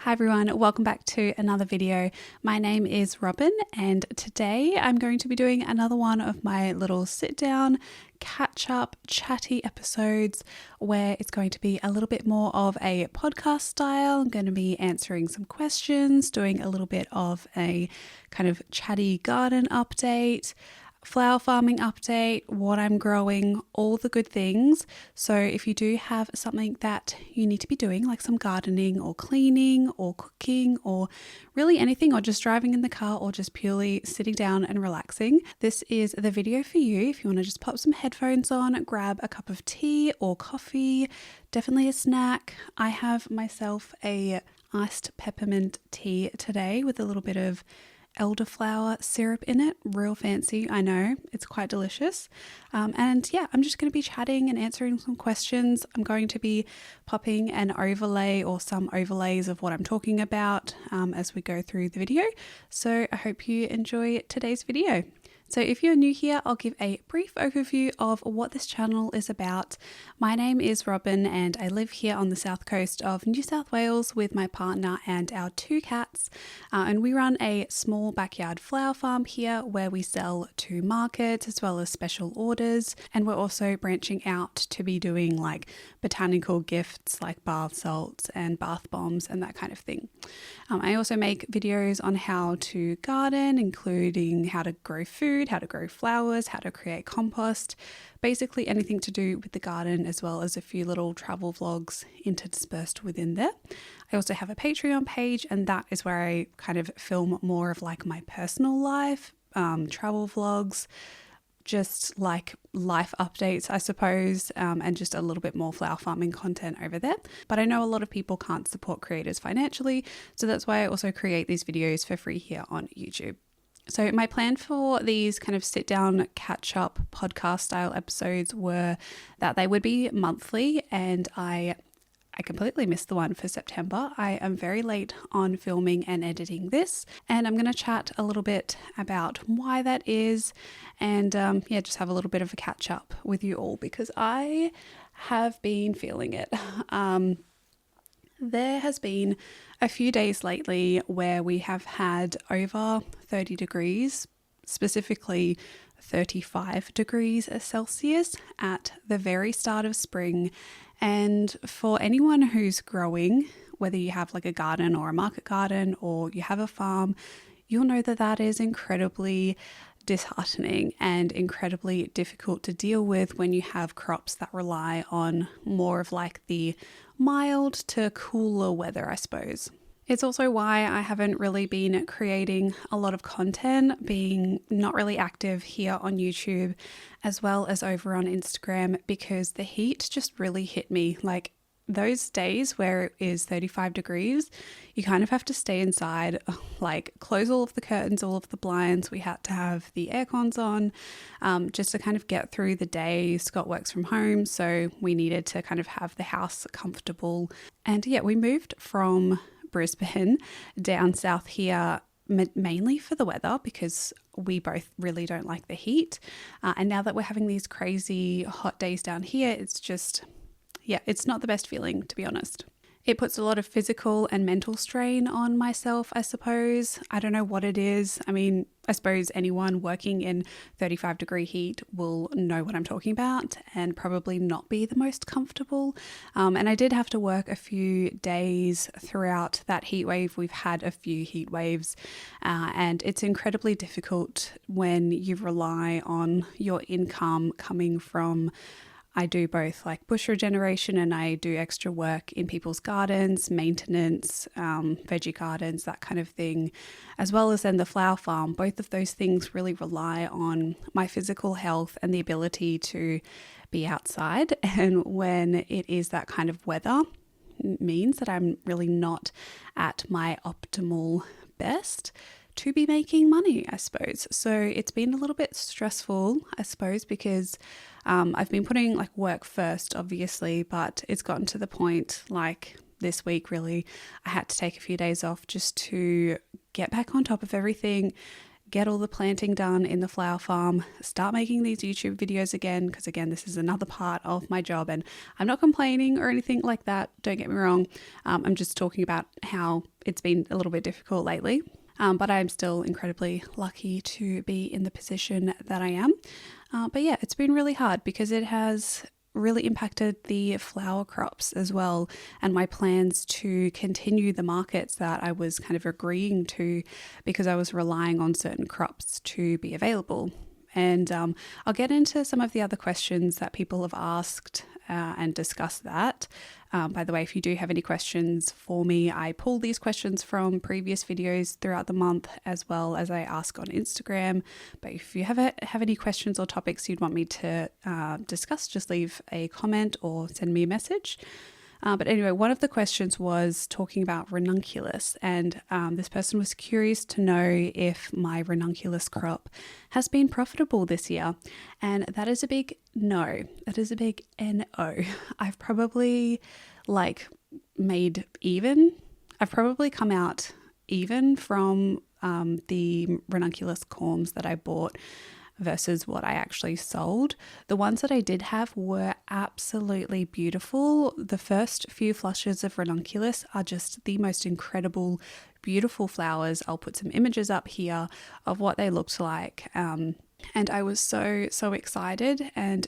Hi everyone, welcome back to another video. My name is Robin and today I'm going to be doing another one of my little sit down, catch up, chatty episodes where it's going to be a little bit more of a podcast style. I'm going to be answering some questions, doing a little bit of a kind of chatty garden update, flower farming update, what I'm growing, all the good things. So if you do have something that you need to be doing, like some gardening or cleaning or cooking or really anything, or just driving in the car or just purely sitting down and relaxing, this is the video for you. If you want to just pop some headphones on, grab a cup of tea or coffee, definitely a snack. I have myself a iced peppermint tea today with a little bit of elderflower syrup in it. Real fancy, I know. It's quite delicious. And yeah, I'm just going to be chatting and answering some questions. I'm going to be popping an overlay or some overlays of what I'm talking about as we go through the video. So I hope you enjoy today's video. So if you're new here, I'll give a brief overview of what this channel is about. My name is Robin and I live here on the south coast of New South Wales with my partner and our 2 cats. And we run a small backyard flower farm here where we sell to markets as well as special orders. And we're also branching out to be doing like botanical gifts like bath salts and bath bombs and that kind of thing. I also make videos on how to garden, including how to grow food, how to grow flowers, how to create compost, basically anything to do with the garden, as well as a few little travel vlogs interspersed within there. I also have a Patreon page, and that is where I kind of film more of like my personal life, travel vlogs, just like life updates, I suppose, and just a little bit more flower farming content over there. But I know a lot of people can't support creators financially, so that's why I also create these videos for free here on YouTube. So my plan for these kind of sit down, catch up podcast style episodes were that they would be monthly, and I completely missed the one for September. I am very late on filming and editing this, and I'm going to chat a little bit about why that is, and yeah, just have a little bit of a catch up with you all because I have been feeling it. There has been a few days lately where we have had over 30 degrees, specifically 35 degrees Celsius at the very start of spring. And for anyone who's growing, whether you have like a garden or a market garden or you have a farm, you'll know that that is incredibly disheartening and incredibly difficult to deal with when you have crops that rely on more of like the mild to cooler weather, I suppose. It's also why I haven't really been creating a lot of content, being not really active here on YouTube as well as over on Instagram, because the heat just really hit me. Like those days where it is 35 degrees, you kind of have to stay inside, like close all of the curtains, all of the blinds. We had to have the air cons on just to kind of get through the day. Scott works from home, so we needed to kind of have the house comfortable. And yeah, we moved from Brisbane down south here mainly for the weather because we both really don't like the heat. And now that we're having these crazy hot days down here, it's just, yeah, it's not the best feeling, to be honest. It puts a lot of physical and mental strain on myself, I suppose. I don't know what it is. I mean, I suppose anyone working in 35 degree heat will know what I'm talking about and probably not be the most comfortable. And I did have to work a few days throughout that heat wave. We've had a few heat waves and it's incredibly difficult when you rely on your income coming from, I do both like bush regeneration and I do extra work in people's gardens, maintenance, veggie gardens, that kind of thing, as well as then the flower farm. Both of those things really rely on my physical health and the ability to be outside. And when it is that kind of weather, it means that I'm really not at my optimal best to be making money, I suppose. So it's been a little bit stressful, I suppose, because I've been putting like work first, obviously, but it's gotten to the point like this week, really, I had to take a few days off just to get back on top of everything, get all the planting done in the flower farm, start making these YouTube videos again, because again, this is another part of my job, and I'm not complaining or anything like that, don't get me wrong. I'm just talking about how it's been a little bit difficult lately. But I'm still incredibly lucky to be in the position that I am. But yeah, it's been really hard because it has really impacted the flower crops as well, and my plans to continue the markets that I was kind of agreeing to, because I was relying on certain crops to be available. And I'll get into some of the other questions that people have asked and discuss that. By the way, if you do have any questions for me, I pull these questions from previous videos throughout the month, as well as I ask on Instagram. But if you have any questions or topics you'd want me to discuss, just leave a comment or send me a message. But anyway, one of the questions was talking about ranunculus, and this person was curious to know if my ranunculus crop has been profitable this year. And that is a big no. That is a big NO. I've probably made even. I've probably come out even from the ranunculus corms that I bought versus what I actually sold. The ones that I did have were absolutely beautiful. The first few flushes of ranunculus are just the most incredible, beautiful flowers. I'll put some images up here of what they looked like. And I was so excited, and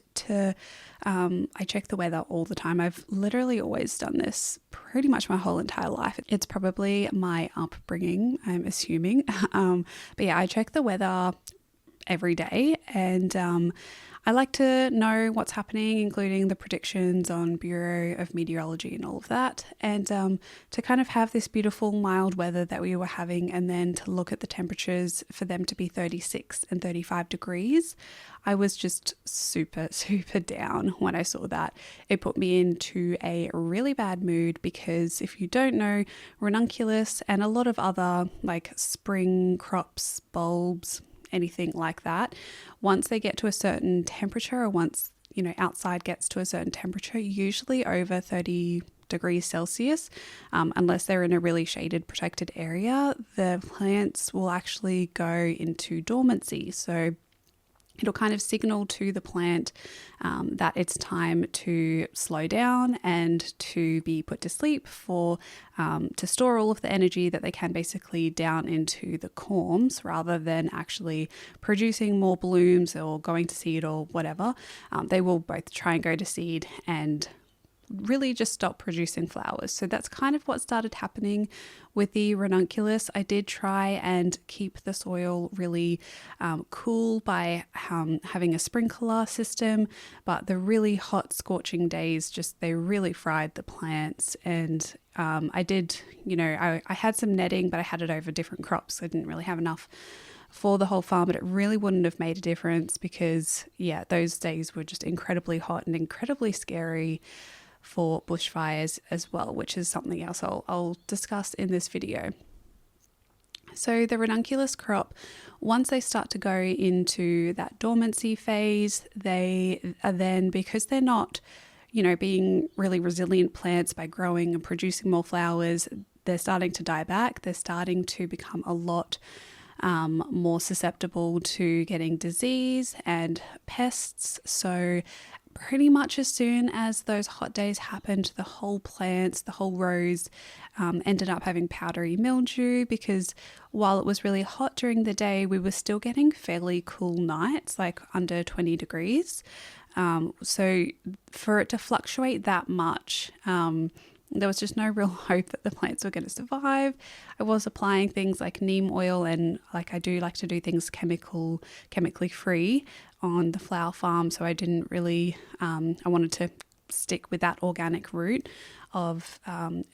I check the weather all the time. I've literally always done this pretty much my whole entire life. It's probably my upbringing, I'm assuming. But yeah, I check the weather every day, and I like to know what's happening, including the predictions on Bureau of Meteorology and all of that, and to kind of have this beautiful mild weather that we were having, and then to look at the temperatures for them to be 36 and 35 degrees. I was just super down when I saw that. It put me into a really bad mood, because if you don't know, ranunculus and a lot of other spring crops, bulbs, anything like that, once they get to a certain temperature, or once outside gets to a certain temperature, usually over 30 degrees Celsius, unless they're in a really shaded protected area, the plants will actually go into dormancy. So it'll kind of signal to the plant that it's time to slow down and to be put to sleep, to store all of the energy that they can basically down into the corms, rather than actually producing more blooms or going to seed or whatever. They will both try and go to seed and really just stop producing flowers. So that's kind of what started happening with the ranunculus. I did try and keep the soil really cool by having a sprinkler system, but the really hot scorching days they really fried the plants. And I did, I had some netting, but I had it over different crops. I didn't really have enough for the whole farm, but it really wouldn't have made a difference, because those days were just incredibly hot and incredibly scary for bushfires as well, which is something else I'll discuss in this video. So the ranunculus crop, once they start to go into that dormancy phase, they are then, because they're not, being really resilient plants by growing and producing more flowers, they're starting to die back. They're starting to become a lot more susceptible to getting disease and pests. So pretty much as soon as those hot days happened, the whole plants, the whole rows ended up having powdery mildew, because while it was really hot during the day, we were still getting fairly cool nights, under 20 degrees. So for it to fluctuate that much, there was just no real hope that the plants were going to survive. I was applying things like neem oil, and I do like to do things chemically free on the flower farm. So I didn't really, I wanted to stick with that organic route of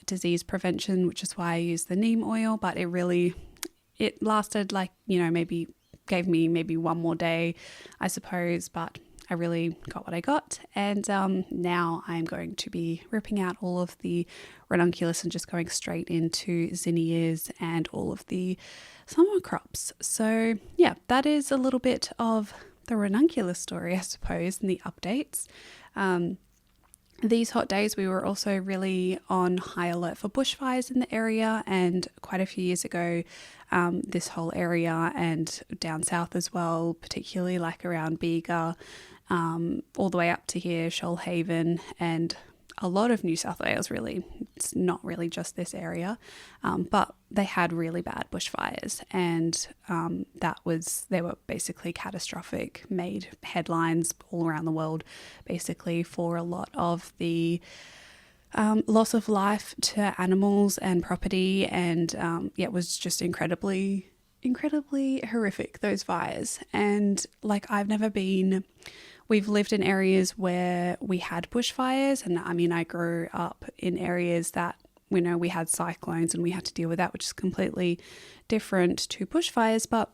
disease prevention, which is why I used the neem oil. But it lasted maybe gave me maybe one more day, I suppose, but I really got what I got. And now I'm going to be ripping out all of the ranunculus and just going straight into zinnias and all of the summer crops. So yeah, that is a little bit of the ranunculus story, I suppose, and the updates. these hot days, we were also really on high alert for bushfires in the area, and quite a few years ago, this whole area and down south as well, particularly like around Bega, all the way up to here, Shoalhaven, and a lot of New South Wales, really. It's not really just this area, but they had really bad bushfires, and they were basically catastrophic, made headlines all around the world, basically, for a lot of the loss of life to animals and property, and it was just incredibly horrific, those fires. And like, we've lived in areas where we had bushfires, and I mean, I grew up in areas that, you know, we had cyclones and we had to deal with that, which is completely different to bushfires. But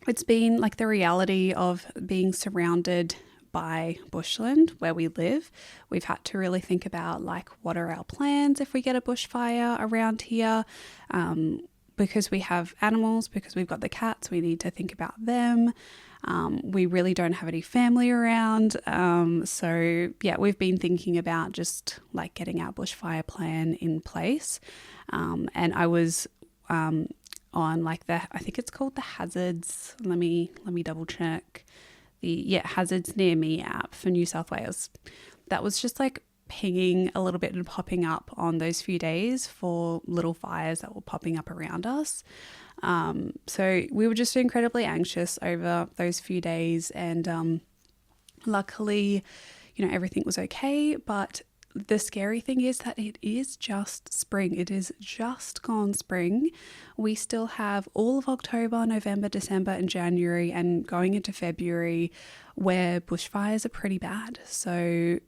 it's been like the reality of being surrounded by bushland where we live. We've had to really think about, like, what are our plans if we get a bushfire around here? Because we have animals, because we've got the cats, we need to think about them. We really don't have any family around. So yeah, we've been thinking about just like getting our bushfire plan in place. And I was on like I think it's called the Hazards. Let me double check. The Hazards Near Me app for New South Wales. That was just like pinging a little bit and popping up on those few days for little fires that were popping up around us. So we were just incredibly anxious over those few days, and luckily, you know, everything was okay. But the scary thing is that it is just spring. It is just gone spring. We still have all of October, November, December, and January, and going into February, where bushfires are pretty bad. So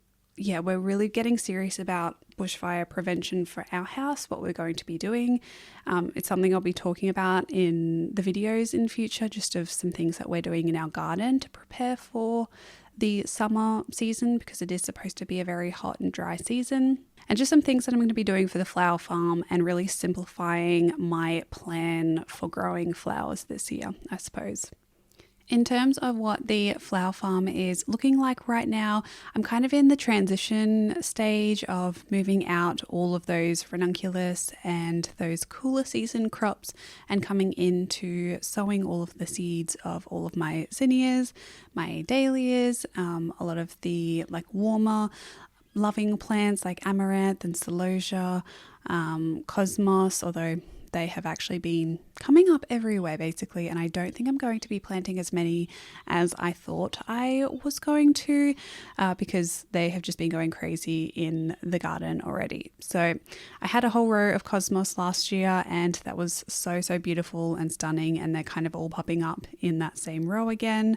yeah, we're really getting serious about bushfire prevention for our house, what we're going to be doing. It's something I'll be talking about in the videos in future, just of some things that we're doing in our garden to prepare for the summer season, because it is supposed to be a very hot and dry season. And just some things that I'm going to be doing for the flower farm, and really simplifying my plan for growing flowers this year, I suppose. In terms of what the flower farm is looking like right now, I'm kind of in the transition stage of moving out all of those Ranunculus and those cooler season crops, and coming into sowing all of the seeds of all of my zinnias, my dahlias, a lot of the like warmer loving plants like amaranth and celosia, cosmos, although they have actually been coming up everywhere basically, and I don't think I'm going to be planting as many as I thought I was going to, because they have just been going crazy in the garden already. So I had a whole row of cosmos last year, and that was so beautiful and stunning, and they're kind of all popping up in that same row again,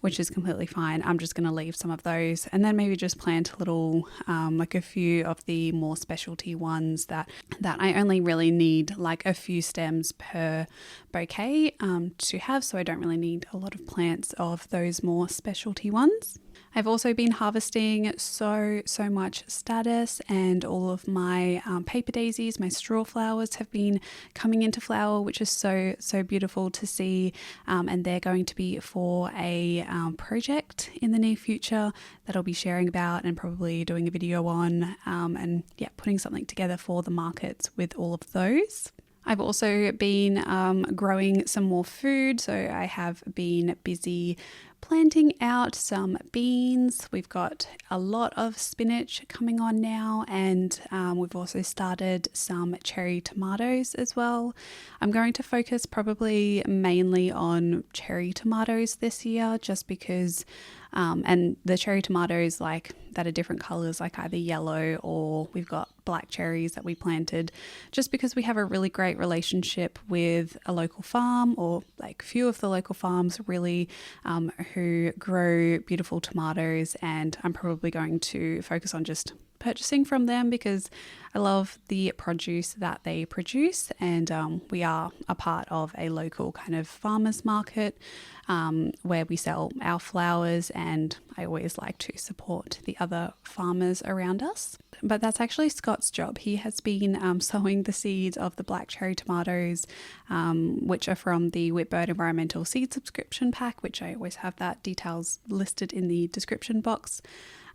which is completely fine. I'm just going to leave some of those, and then maybe just plant a little, like a few of the more specialty ones that I only really need like a few stems per bouquet to have, so I don't really need a lot of plants of those more specialty ones. I've also been harvesting so much statice, and all of my paper daisies, my straw flowers, have been coming into flower, which is so beautiful to see. And they're going to be for a project in the near future that I'll be sharing about, and probably doing a video on, and yeah, putting something together for the markets with all of those. I've also been growing some more food, so I have been busy planting out some beans. We've got a lot of spinach coming on now, and we've also started some cherry tomatoes as well. I'm going to focus probably mainly on cherry tomatoes this year, just because and the cherry tomatoes like that are different colors, like either yellow, or we've got black cherries that we planted, just because we have a really great relationship with a local farm, or like few of the local farms really, who grow beautiful tomatoes, and I'm probably going to focus on just purchasing from them because I love the produce that they produce, and we are a part of a local kind of farmers market where we sell our flowers, and I always like to support the other farmers around us. But that's actually Scott's job. He has been sowing the seeds of the black cherry tomatoes, which are from the Whitbird Environmental Seed Subscription Pack, which I always have that details listed in the description box.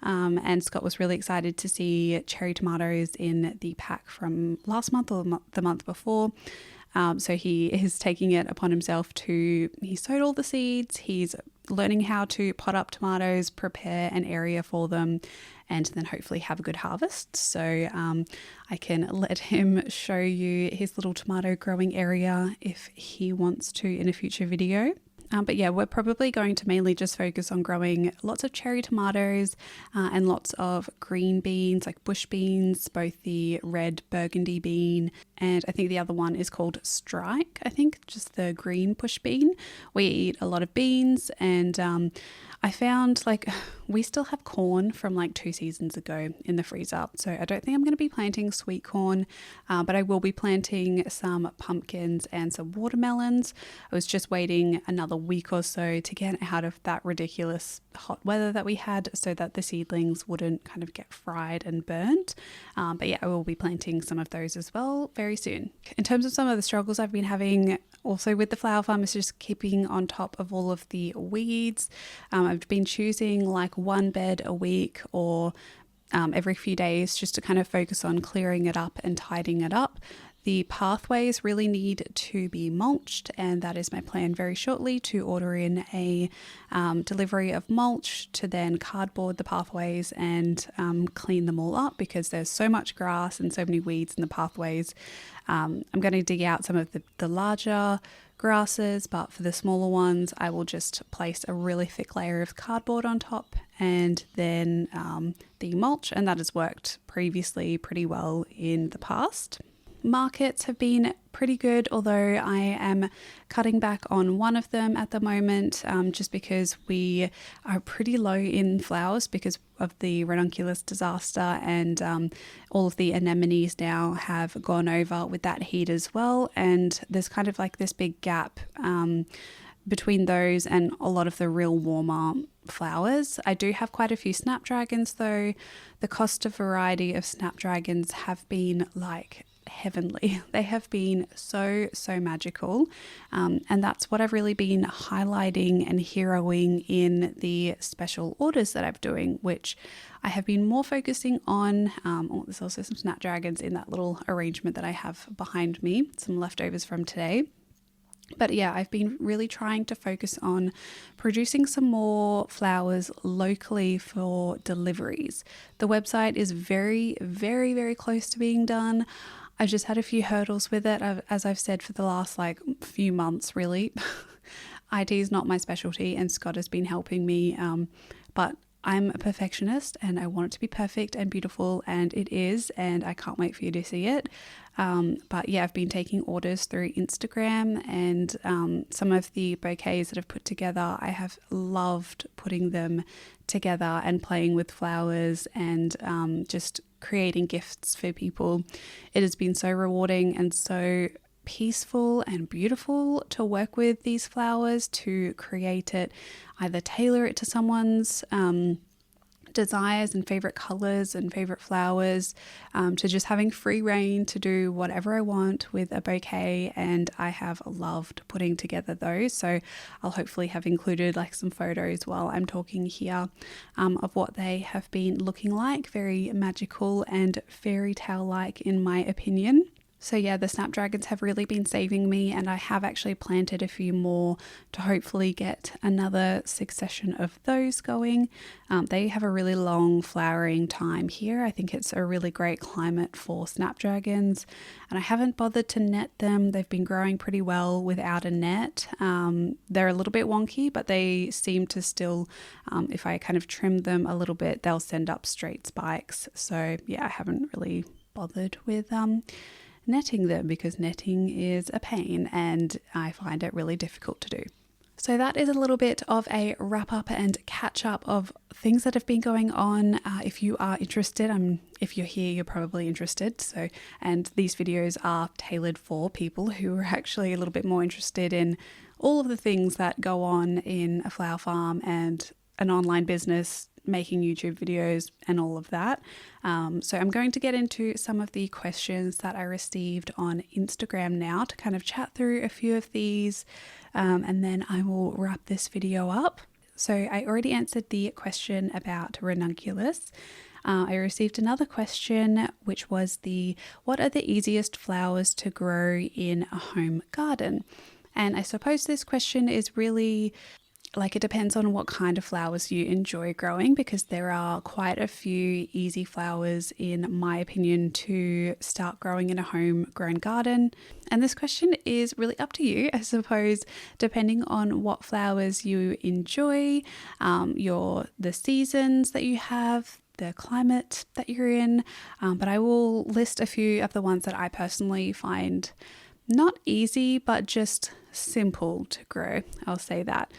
And Scott was really excited to see cherry tomatoes in the pack from last month or the month before. So he is taking it upon himself he sowed all the seeds, he's learning how to pot up tomatoes, prepare an area for them, and then hopefully have a good harvest. So I can let him show you his little tomato growing area if he wants to in a future video. But yeah, we're probably going to mainly just focus on growing lots of cherry tomatoes and lots of green beans, like bush beans, both the red burgundy bean and I think the other one is called Strike, I think, just the green bush bean. We eat a lot of beans, and I found we still have corn from 2 seasons ago in the freezer. So I don't think I'm going to be planting sweet corn, but I will be planting some pumpkins and some watermelons. I was just waiting another week or so to get out of that ridiculous hot weather that we had so that the seedlings wouldn't kind of get fried and burnt. But yeah, I will be planting some of those as well very soon. In terms of some of the struggles I've been having also with the flower farm is just keeping on top of all of the weeds. I've been choosing one bed a week or every few days just to kind of focus on clearing it up and tidying it up. The pathways really need to be mulched, and that is my plan very shortly, to order in a delivery of mulch to then cardboard the pathways and clean them all up because there's so much grass and so many weeds in the pathways. I'm going to dig out some of the larger grasses, but for the smaller ones I will just place a really thick layer of cardboard on top and then the mulch, and that has worked previously pretty well in the past. Markets have been pretty good, although I am cutting back on one of them at the moment just because we are pretty low in flowers because of the Ranunculus disaster, and all of the anemones now have gone over with that heat as well, and there's kind of this big gap between those and a lot of the real warmer flowers. I do have quite a few snapdragons though. The Costa variety of snapdragons have been heavenly. They have been so magical, and that's what I've really been highlighting and heroing in the special orders that I'm doing, which I have been more focusing on. There's also some snapdragons in that little arrangement that I have behind me, some leftovers from today. But yeah, I've been really trying to focus on producing some more flowers locally for deliveries. The website is very close to being done. I've just had a few hurdles with it, as I've said for the last few months really. IT is not my specialty, and Scott has been helping me, but I'm a perfectionist and I want it to be perfect and beautiful, and it is, and I can't wait for you to see it. But yeah, I've been taking orders through Instagram, and some of the bouquets that I've put together, I have loved putting them together and playing with flowers and just creating gifts for people. It has been so rewarding and so peaceful and beautiful to work with these flowers, to create it, either tailor it to someone's desires and favorite colors and favorite flowers, to just having free reign to do whatever I want with a bouquet. And I have loved putting together those, so I'll hopefully have included some photos while I'm talking here of what they have been looking like. Very magical and fairy tale like in my opinion. So yeah, the snapdragons have really been saving me, and I have actually planted a few more to hopefully get another succession of those going. They have a really long flowering time here. I think it's a really great climate for snapdragons, and I haven't bothered to net them. They've been growing pretty well without a net. They're a little bit wonky, but they seem to still, if I kind of trim them a little bit, they'll send up straight spikes. So yeah, I haven't really bothered with netting them because netting is a pain and I find it really difficult to do. So that is a little bit of a wrap up and catch up of things that have been going on. If you are interested, if you're here, you're probably interested. So, and these videos are tailored for people who are actually a little bit more interested in all of the things that go on in a flower farm and an online business, making YouTube videos and all of that. So I'm going to get into some of the questions that I received on Instagram now to kind of chat through a few of these, and then I will wrap this video up. So I already answered the question about Ranunculus. I received another question, which was what are the easiest flowers to grow in a home garden? And I suppose this question is really it depends on what kind of flowers you enjoy growing, because there are quite a few easy flowers, in my opinion, to start growing in a homegrown garden. And this question is really up to you, I suppose, depending on what flowers you enjoy, the seasons that you have, the climate that you're in. But I will list a few of the ones that I personally find not easy, but just simple to grow. I'll say that.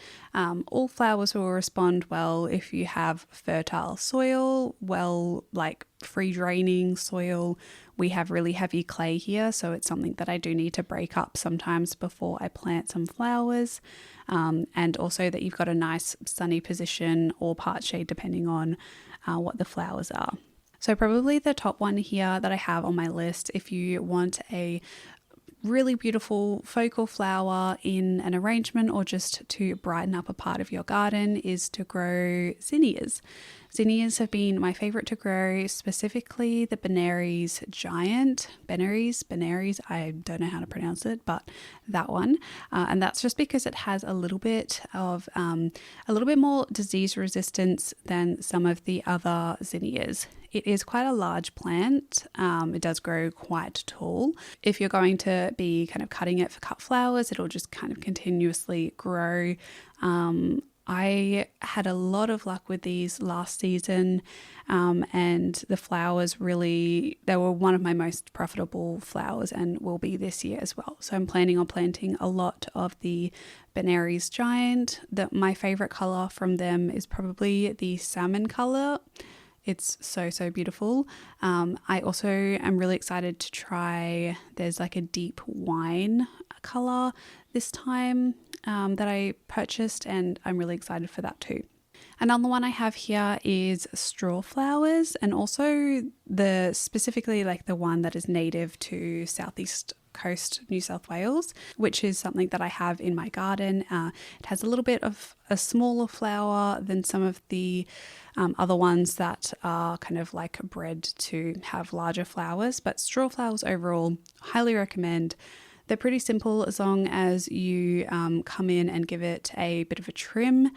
All flowers will respond well if you have fertile soil, free draining soil. We have really heavy clay here, so it's something that I do need to break up sometimes before I plant some flowers. And also that you've got a nice sunny position or part shade depending on what the flowers are. So probably the top one here that I have on my list, if you want a really beautiful focal flower in an arrangement or just to brighten up a part of your garden, is to grow zinnias. Zinnias have been my favorite to grow, specifically the Benary's giant. Benary's, I don't know how to pronounce it, but that one. And that's just because it has a little bit more disease resistance than some of the other zinnias. It is quite a large plant. It does grow quite tall. If you're going to be kind of cutting it for cut flowers, it'll just kind of continuously grow. I had a lot of luck with these last season, and the flowers they were one of my most profitable flowers and will be this year as well. So I'm planning on planting a lot of the Benary's giant. My favorite color from them is probably the salmon color. It's so, so beautiful. I also am really excited to try, there's like a deep wine color this time that I purchased, and I'm really excited for that too. Another one I have here is straw flowers, and also specifically the one that is native to Southeast Coast New South Wales, which is something that I have in my garden. It has a little bit of a smaller flower than some of the other ones that are kind of bred to have larger flowers, but straw flowers overall, highly recommend. They're pretty simple as long as you come in and give it a bit of a trim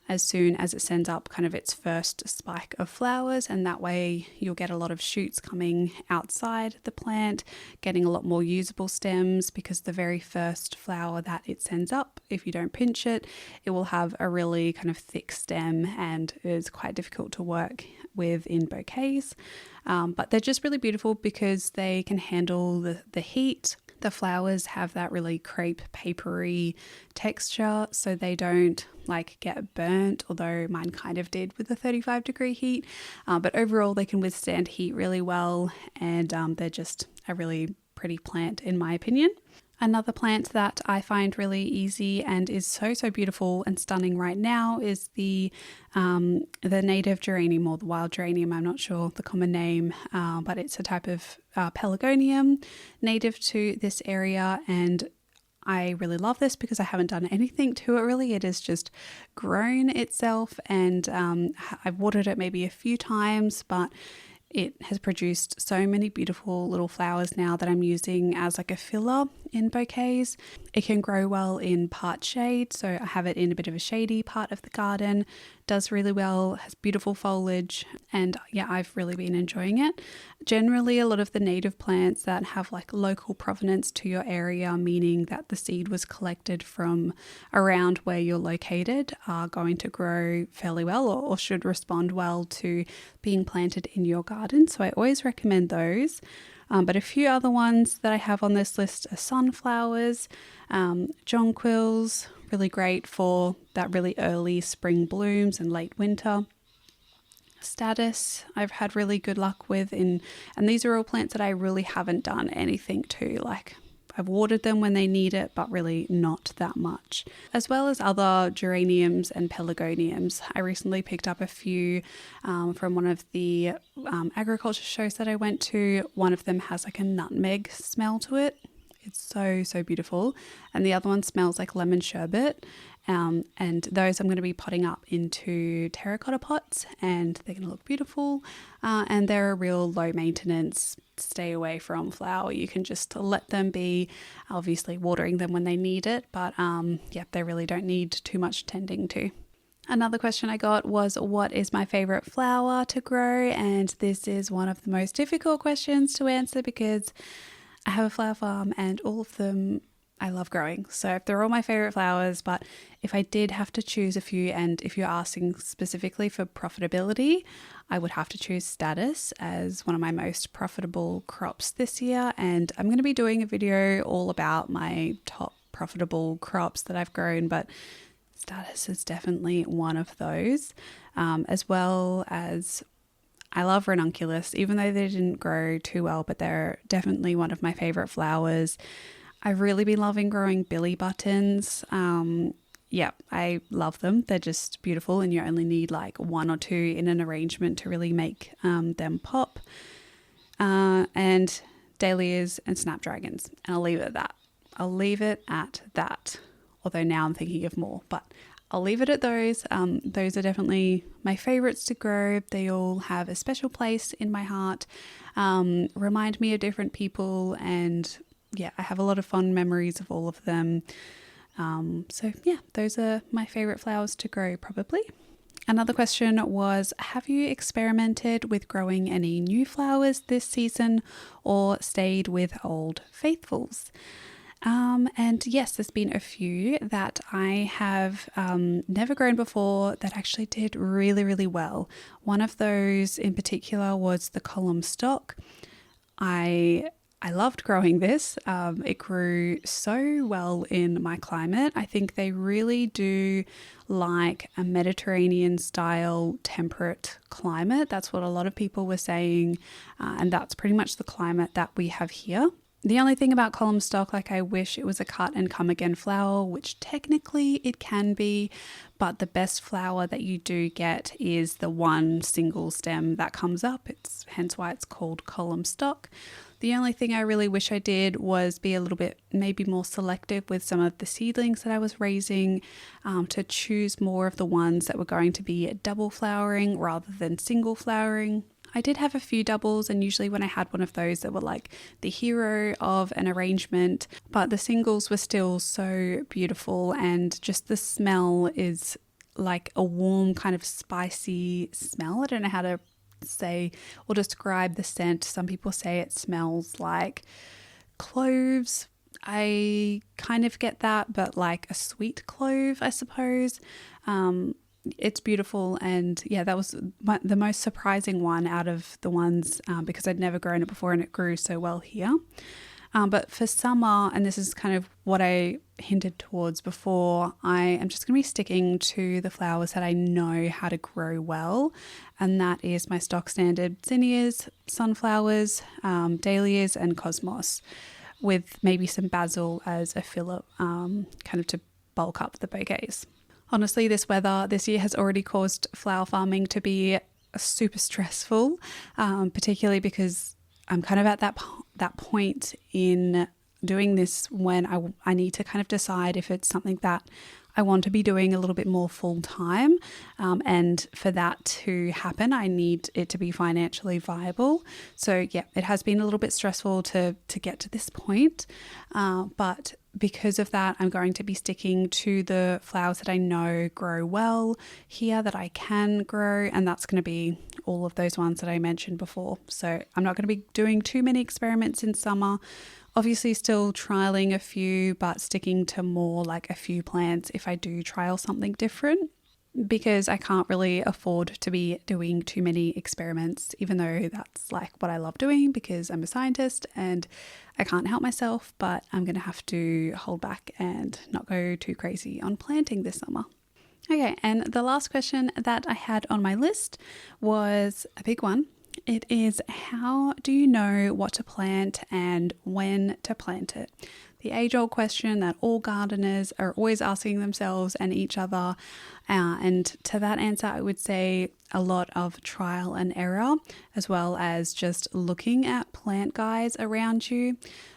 as soon as it sends up kind of its first spike of flowers, and that way you'll get a lot of shoots coming outside the plant, getting a lot more usable stems, because the very first flower that it sends up, if you don't pinch it, it will have a really kind of thick stem and is quite difficult to work with in bouquets. But they're just really beautiful because they can handle the heat. The flowers have that really crepe papery texture, so they don't get burnt, although mine kind of did with the 35-degree heat. But overall they can withstand heat really well, and they're just a really pretty plant in my opinion. Another plant that I find really easy and is so, so beautiful and stunning right now is the native geranium, or the wild geranium. I'm not sure the common name, but it's a type of pelargonium native to this area, and I really love this because I haven't done anything to it really. It has just grown itself, and I've watered it maybe a few times, but it has produced so many beautiful little flowers now that I'm using as a filler in bouquets. It can grow well in part shade, so I have it in a bit of a shady part of the garden. Does really well, has beautiful foliage, and yeah, I've really been enjoying it. Generally, a lot of the native plants that have local provenance to your area, meaning that the seed was collected from around where you're located, are going to grow fairly well, or should respond well to being planted in your garden. So I always recommend those. But a few other ones that I have on this list are sunflowers, jonquils, really great for that really early spring blooms and late winter. Statice I've had really good luck with, and these are all plants that I really haven't done anything to. I've watered them when they need it, but really not that much. As well as other geraniums and pelargoniums. I recently picked up a few from one of the agriculture shows that I went to. One of them has a nutmeg smell to it. It's so, so beautiful. And the other one smells like lemon sherbet. And those I'm going to be potting up into terracotta pots, and they're going to look beautiful. And they're a real low maintenance, stay away from flower. You can just let them be, obviously watering them when they need it, but they really don't need too much tending to. Another question I got was, what is my favorite flower to grow? And this is one of the most difficult questions to answer because I have a flower farm and all of them I love growing. So they're all my favorite flowers, but if I did have to choose a few, and if you're asking specifically for profitability, I would have to choose Status as one of my most profitable crops this year. And I'm going to be doing a video all about my top profitable crops that I've grown, but Status is definitely one of those, as well as I love Ranunculus, even though they didn't grow too well, but they're definitely one of my favorite flowers. I've really been loving growing billy buttons. I love them. They're just beautiful, and you only need like one or two in an arrangement to really make them pop. And dahlias and snapdragons, and I'll leave it at that. Although now I'm thinking of more, but I'll leave it at those. Those are definitely my favorites to grow. They all have a special place in my heart, remind me of different people, and I have a lot of fond memories of all of them. Those are my favorite flowers to grow probably. Another question was, have you experimented with growing any new flowers this season or stayed with old faithfuls? And yes, there's been a few that I have never grown before that actually did really, really well. One of those in particular was the column stock. I loved growing this. It grew so well in my climate. I think they really do like a Mediterranean style temperate climate. That's what a lot of people were saying. And that's pretty much the climate that we have here. The only thing about column stock, I wish it was a cut and come again flower, which technically it can be, but the best flower that you do get is the one single stem that comes up. It's hence why it's called column stock. The only thing I really wish I did was be a little bit maybe more selective with some of the seedlings that I was raising, to choose more of the ones that were going to be double flowering rather than single flowering. I did have a few doubles, and usually when I had one of those that were like the hero of an arrangement, but the singles were still so beautiful, and just the smell is like a warm kind of spicy smell. I don't know how to say or describe the scent. Some people say it smells like cloves. I kind of get that, but like a sweet clove, I suppose. It's beautiful, and that was the most surprising one out of the ones, because I'd never grown it before and it grew so well here. But for summer, and this is kind of what I hinted towards before, I am just going to be sticking to the flowers that I know how to grow well, and that is my stock standard zinnias, sunflowers, dahlias and cosmos, with maybe some basil as a filler, kind of to bulk up the bouquets. Honestly, this weather this year has already caused flower farming to be super stressful, particularly because I'm kind of at that point in doing this when I need to kind of decide if it's something that I want to be doing a little bit more full time. And for that to happen, I need it to be financially viable. So it has been a little bit stressful to get to this point. But because of that, I'm going to be sticking to the flowers that I know grow well here, that I can grow. And that's going to be all of those ones that I mentioned before. So I'm not going to be doing too many experiments in summer. Obviously still trialing a few, but sticking to more like a few plants if I do trial something different, because I can't really afford to be doing too many experiments, even though that's like what I love doing because I'm a scientist and I can't help myself. But I'm going to have to hold back and not go too crazy on planting this summer. Okay, and the last question that I had on my list was a big one. It is, how do you know what to plant and when to plant it? The age-old question that all gardeners are always asking themselves and each other. And to that answer, I would say a lot of trial and error, as well as just looking at plant guides around you.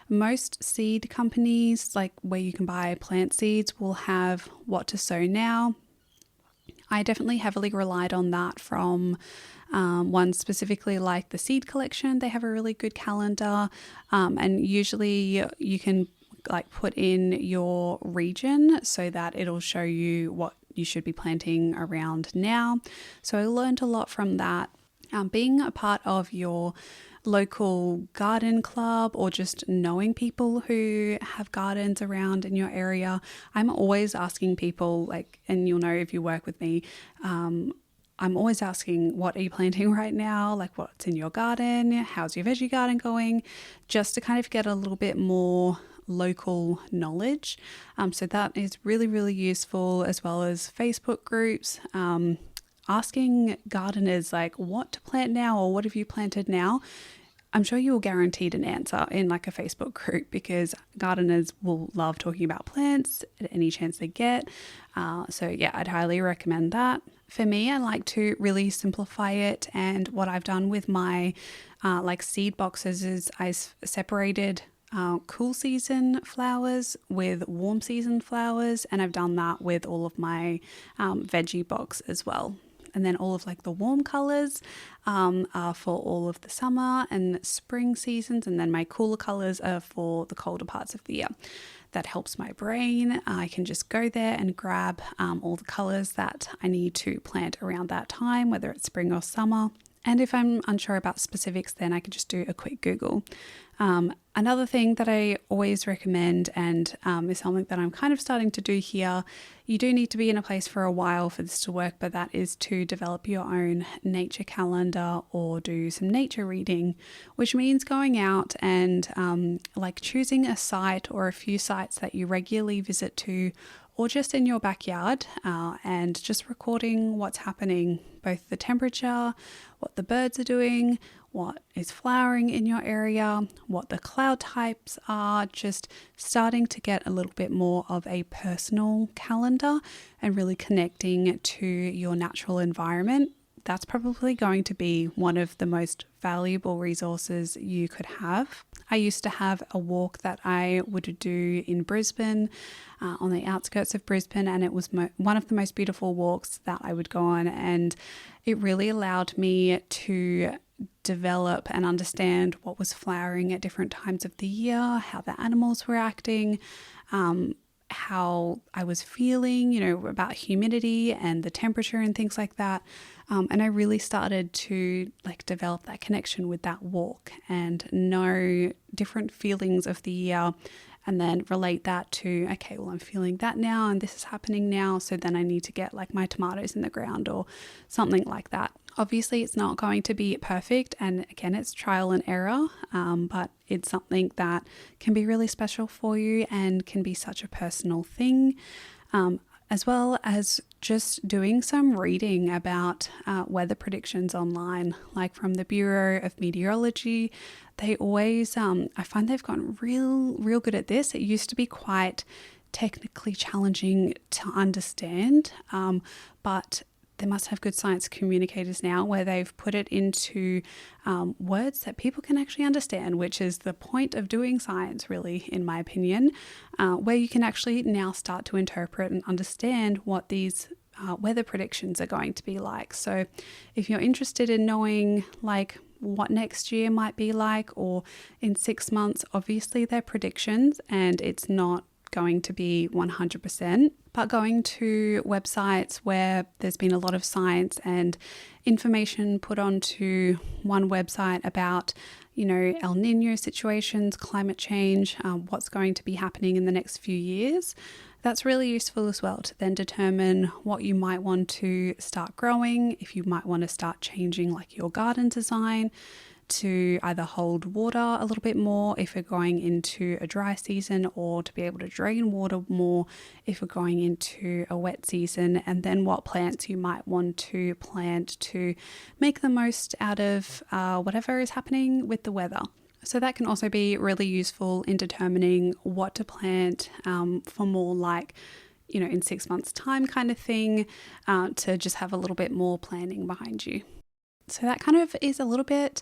Most seed companies, like where you can buy plant seeds, will have what to sow now. I definitely heavily relied on that from one specifically like the Seed Collection. They have a really good calendar, and usually you can like put in your region so that it'll show you what you should be planting around now. So I learned a lot from that. Being a part of your local garden club or just knowing people who have gardens around in your area, I'm always asking people, like, and you'll know if you work with me, I'm always asking, what are you planting right now? Like, what's in your garden? How's your veggie garden going? Just to kind of get a little bit more local knowledge. So that is really, really useful, as well as Facebook groups. Asking gardeners like what to plant now or what have you planted now. I'm sure you will guaranteed an answer in like a Facebook group, because gardeners will love talking about plants at any chance they get. So yeah, I'd highly recommend that. For me, I like to really simplify it, and what I've done with my like seed boxes is I've separated cool season flowers with warm season flowers, and I've done that with all of my veggie box as well. And then all of like the warm colors are for all of the summer and spring seasons, and then my cooler colors are for the colder parts of the year. That helps my brain. I can just go there and grab all the colors that I need to plant around that time, whether it's spring or summer. And if I'm unsure about specifics, then I can just do a quick Google. Another thing that I always recommend, and is something that I'm kind of starting to do here, you do need to be in a place for a while for this to work, but that is to develop your own nature calendar or do some nature reading, which means going out and like choosing a site or a few sites that you regularly visit to, or just in your backyard, and just recording what's happening, both the temperature, what the birds are doing, what is flowering in your area, what the cloud types are, just starting to get a little bit more of a personal calendar and really connecting to your natural environment. That's probably going to be one of the most valuable resources you could have. I used to have a walk that I would do in Brisbane, on the outskirts of Brisbane, and it was one of the most beautiful walks that I would go on, and it really allowed me to develop and understand what was flowering at different times of the year, how the animals were acting, how I was feeling, you know, about humidity and the temperature and things like that. And I really started to like develop that connection with that walk and know different feelings of the year, and then relate that to, okay, well, I'm feeling that now and this is happening now, so then I need to get like my tomatoes in the ground or something like that. Obviously, it's not going to be perfect, and again, it's trial and error, but it's something that can be really special for you and can be such a personal thing, as well as just doing some reading about weather predictions online, like from the Bureau of Meteorology. They always, I find they've gotten real good at this. It used to be quite technically challenging to understand, but they must have good science communicators now where they've put it into words that people can actually understand, which is the point of doing science, really, in my opinion, where you can actually now start to interpret and understand what these weather predictions are going to be like. So if you're interested in knowing like what next year might be like, or in 6 months, obviously they're predictions and it's not going to be 100%, but going to websites where there's been a lot of science and information put onto one website about, you know, El Nino situations, climate change, what's going to be happening in the next few years. That's really useful as well to then determine what you might want to start growing, if you might want to start changing like your garden design to either hold water a little bit more if we're going into a dry season, or to be able to drain water more if we're going into a wet season, and then what plants you might want to plant to make the most out of whatever is happening with the weather. So that can also be really useful in determining what to plant for more like, you know, in 6 months time kind of thing, to just have a little bit more planning behind you. So that kind of is a little bit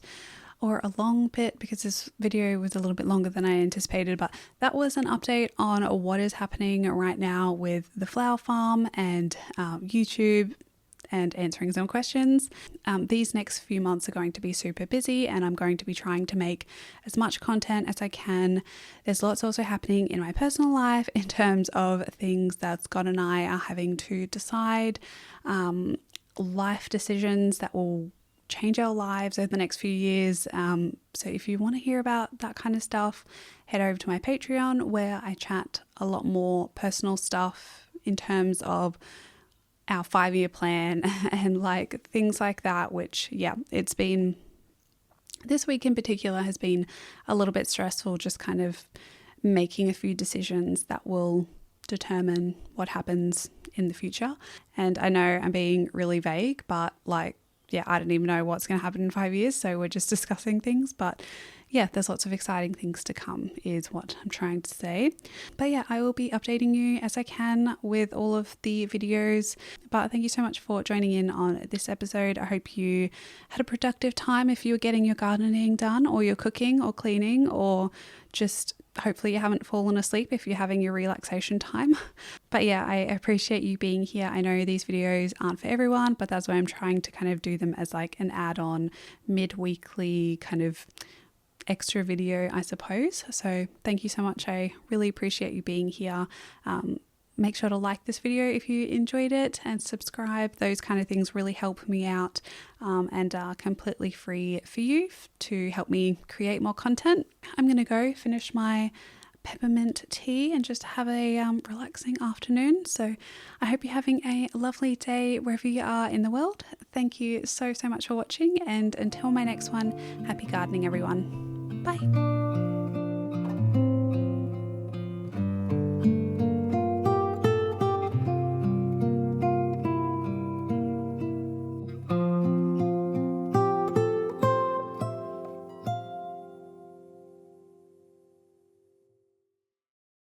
or a long bit because this video was a little bit longer than I anticipated, but that was an update on what is happening right now with the flower farm and YouTube, and answering some questions. These next few months are going to be super busy, and I'm going to be trying to make as much content as I can. There's lots also happening in my personal life in terms of things that Scott and I are having to decide, life decisions that will change our lives over the next few years. So if you want to hear about that kind of stuff, head over to my Patreon, where I chat a lot more personal stuff in terms of our 5-year plan and like things like that, which it's been, this week in particular has been a little bit stressful, just kind of making a few decisions that will determine what happens in the future. And I know I'm being really vague, but I don't even know what's going to happen in 5 years, so we're just discussing things. But there's lots of exciting things to come is what I'm trying to say. But I will be updating you as I can with all of the videos. But thank you so much for joining in on this episode. I hope you had a productive time if you were getting your gardening done, or you're cooking or cleaning, or just hopefully you haven't fallen asleep if you're having your relaxation time. But I appreciate you being here. I know these videos aren't for everyone, but that's why I'm trying to kind of do them as like an add-on mid-weekly kind of extra video, I suppose. So thank you so much. I really appreciate you being here. Make sure to like this video if you enjoyed it, and subscribe. Those kind of things really help me out, and are completely free for you to help me create more content. I'm going to go finish my peppermint tea and just have a relaxing afternoon. So I hope you're having a lovely day wherever you are in the world. Thank you so much for watching, and until my next one, happy gardening everyone. Bye.